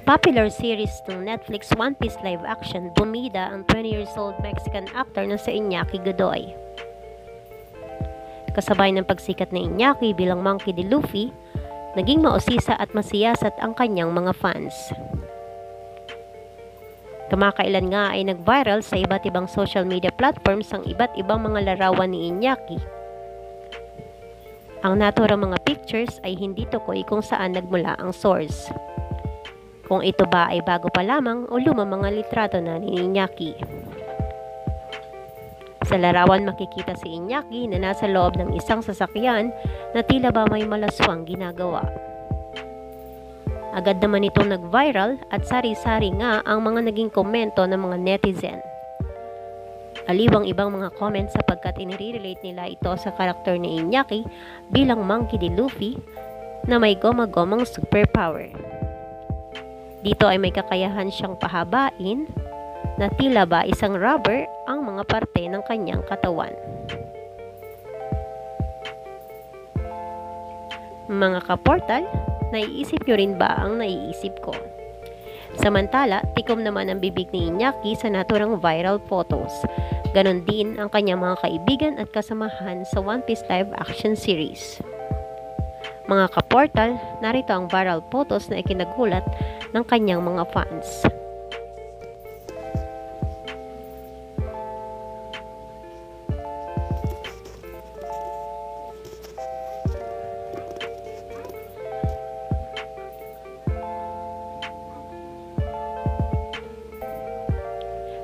popular series ng Netflix One Piece live action, bumida ang 20 years old Mexican actor na si Iñaki Godoy. Kasabay ng pagsikat ni Iñaki bilang Monkey D. Luffy, naging mausisa at masiyasat ang kanyang mga fans. Kamakailan nga ay nag-viral sa iba't ibang social media platforms ang iba't ibang mga larawan ni Iñaki. Ang naturang mga pictures ay hindi tukoy kung saan nagmula ang source. Kung ito ba ay bago pa lamang o lumang mga litrato na ni Iñaki. Sa larawan makikita si Iñaki na nasa loob ng isang sasakyan na tila ba may malaswang ginagawa. Agad naman itong nag-viral at sari-sari nga ang mga naging komento ng mga netizen. Aliwang ibang mga comments sapagkat inire-relate nila ito sa karakter ni Iñaki bilang Monkey D. Luffy na may goma-gomang superpower. Dito ay may kakayahan siyang pahabain na tila ba isang rubber ang mga parte ng kanyang katawan. Mga kaportal, naiisip nyo rin ba ang naiisip ko? Samantala, tikom naman ang bibig ni Iñaki sa naturang viral photos. Ganon din ang kanyang mga kaibigan at kasamahan sa One Piece live action series. Mga kaportal, narito ang viral photos na ikinagulat ng kanyang mga fans.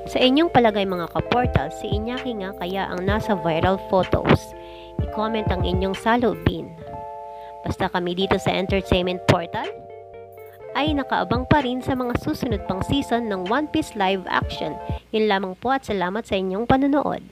Sa inyong palagay mga kaportal, si Iñaki nga kaya ang nasa viral photos? I-comment ang inyong saloobin. Basta kami dito sa Entertainment Portal ay nakaabang pa rin sa mga susunod pang season ng One Piece live action. Yun lamang po at salamat sa inyong panonood.